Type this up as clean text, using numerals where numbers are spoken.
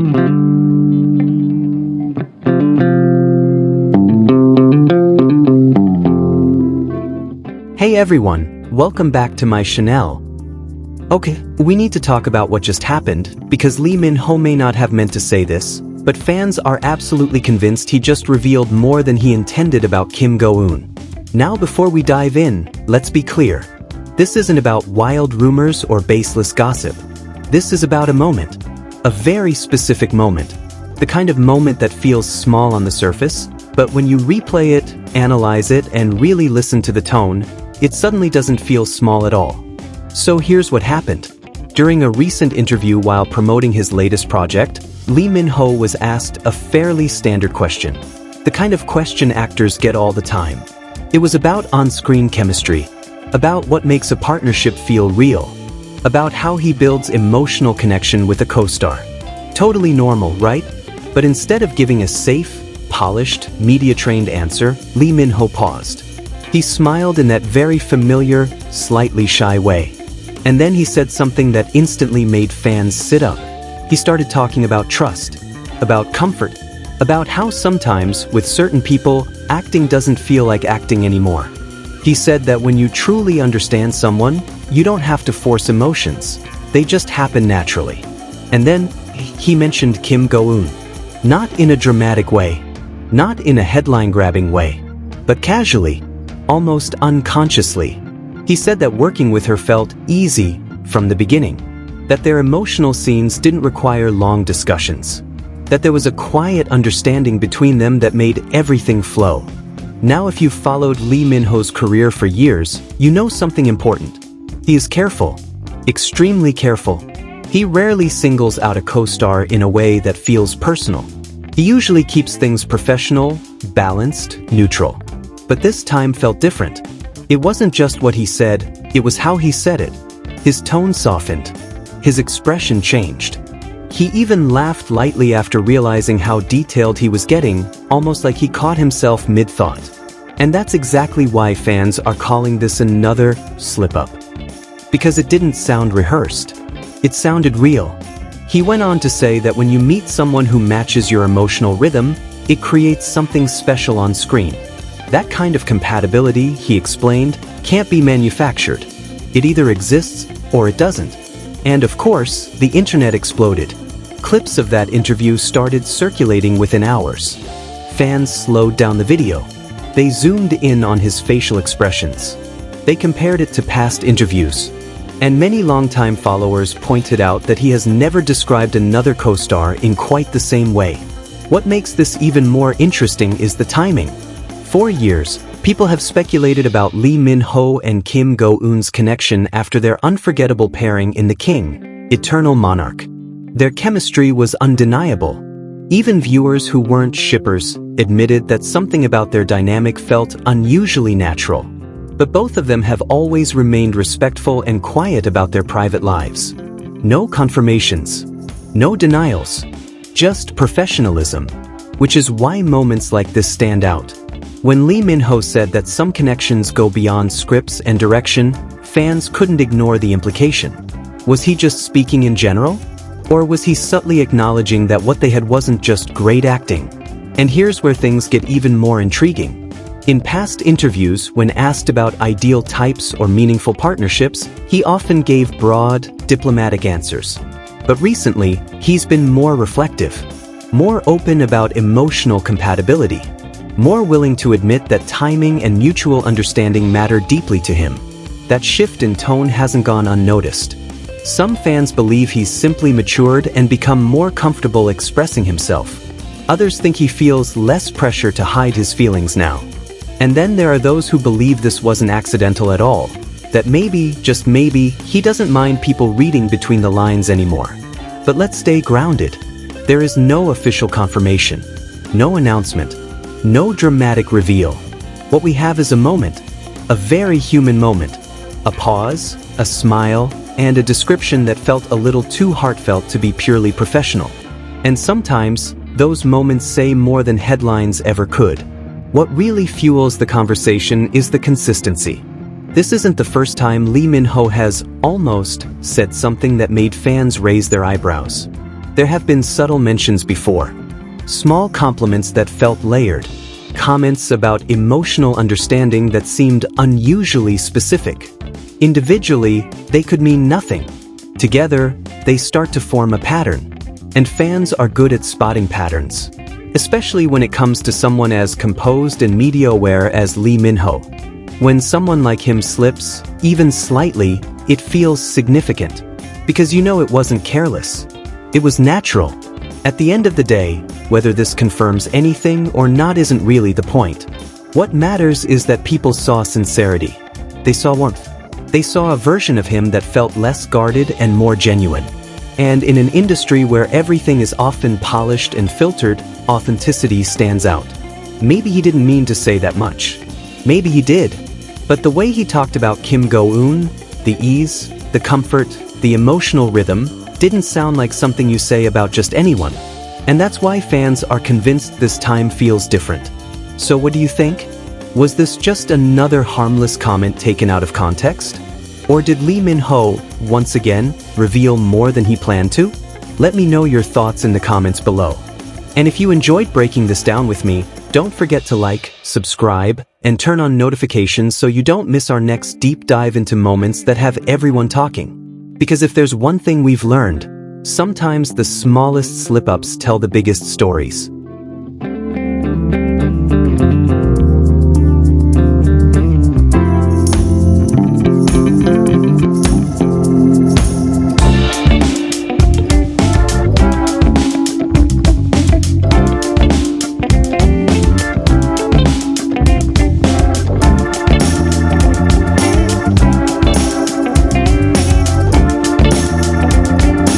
Hey everyone, welcome back to my channel. Okay, we need to talk about what just happened, because Lee Min-ho may not have meant to say this, but fans are absolutely convinced he just revealed more than he intended about Kim Go Eun. Now before we dive in, let's be clear. This isn't about wild rumors or baseless gossip. This is about a moment. A very specific moment. The kind of moment that feels small on the surface, but when you replay it, analyze it, and really listen to the tone, it suddenly doesn't feel small at all. So here's what happened. During a recent interview while promoting his latest project, Lee Min-ho was asked a fairly standard question. The kind of question actors get all the time. It was about on-screen chemistry, about what makes a partnership feel real, about how he builds emotional connection with a co-star. Totally normal, right? But instead of giving a safe, polished, media-trained answer, Lee Min-ho paused. He smiled in that very familiar, slightly shy way. And then he said something that instantly made fans sit up. He started talking about trust, about comfort, about how sometimes, with certain people, acting doesn't feel like acting anymore. He said that when you truly understand someone, you don't have to force emotions. They just happen naturally. And then, he mentioned Kim Go Eun. Not in a dramatic way, not in a headline-grabbing way, but casually, almost unconsciously. He said that working with her felt easy from the beginning, that their emotional scenes didn't require long discussions, that there was a quiet understanding between them that made everything flow. Now if you've followed Lee Min-ho's career for years, you know something important. He is careful, extremely careful. He rarely singles out a co-star in a way that feels personal. He usually keeps things professional, balanced, neutral. But this time felt different. It wasn't just what he said, it was how he said it. His tone softened. His expression changed. He even laughed lightly after realizing how detailed he was getting, almost like he caught himself mid-thought. And that's exactly why fans are calling this another slip-up. Because it didn't sound rehearsed. It sounded real. He went on to say that when you meet someone who matches your emotional rhythm, it creates something special on screen. That kind of compatibility, he explained, can't be manufactured. It either exists or it doesn't. And of course, the internet exploded. Clips of that interview started circulating within hours. Fans slowed down the video. They zoomed in on his facial expressions. They compared it to past interviews. And many longtime followers pointed out that he has never described another co-star in quite the same way. What makes this even more interesting is the timing. For years, people have speculated about Lee Min-ho and Kim Go Eun's connection after their unforgettable pairing in The King, Eternal Monarch. Their chemistry was undeniable. Even viewers who weren't shippers admitted that something about their dynamic felt unusually natural. But both of them have always remained respectful and quiet about their private lives. No confirmations. No denials. Just professionalism. Which is why moments like this stand out. When Lee Min-ho said that some connections go beyond scripts and direction, fans couldn't ignore the implication. Was he just speaking in general? Or was he subtly acknowledging that what they had wasn't just great acting? And here's where things get even more intriguing. In past interviews, when asked about ideal types or meaningful partnerships, he often gave broad, diplomatic answers. But recently, he's been more reflective, more open about emotional compatibility, more willing to admit that timing and mutual understanding matter deeply to him. That shift in tone hasn't gone unnoticed. Some fans believe he's simply matured and become more comfortable expressing himself. Others think he feels less pressure to hide his feelings now. And then there are those who believe this wasn't accidental at all, that maybe, just maybe, he doesn't mind people reading between the lines anymore. But let's stay grounded. There is no official confirmation, no announcement, no dramatic reveal. What we have is a moment, a very human moment, a pause, a smile, and a description that felt a little too heartfelt to be purely professional. And sometimes, those moments say more than headlines ever could. What really fuels the conversation is the consistency. This isn't the first time Lee Min-ho has almost said something that made fans raise their eyebrows. there have been subtle mentions before. Small compliments that felt layered. Comments about emotional understanding that seemed unusually specific. Individually, they could mean nothing. Together, they start to form a pattern. And fans are good at spotting patterns, especially when it comes to someone as composed and media-aware as Lee Min-ho. When someone like him slips, even slightly, it feels significant. Because you know it wasn't careless. It was natural. At the end of the day, whether this confirms anything or not isn't really the point. What matters is that people saw sincerity. They saw warmth. They saw a version of him that felt less guarded and more genuine. And in an industry where everything is often polished and filtered, authenticity stands out. Maybe he didn't mean to say that much. Maybe he did. But the way he talked about Kim Go Eun, the ease, the comfort, the emotional rhythm, didn't sound like something you say about just anyone. And that's why fans are convinced this time feels different. So what do you think? Was this just another harmless comment taken out of context? Or did Lee Min-ho, once again, reveal more than he planned to? Let me know your thoughts in the comments below. And if you enjoyed breaking this down with me, don't forget to like, subscribe, and turn on notifications so you don't miss our next deep dive into moments that have everyone talking. Because if there's one thing we've learned, sometimes the smallest slip-ups tell the biggest stories.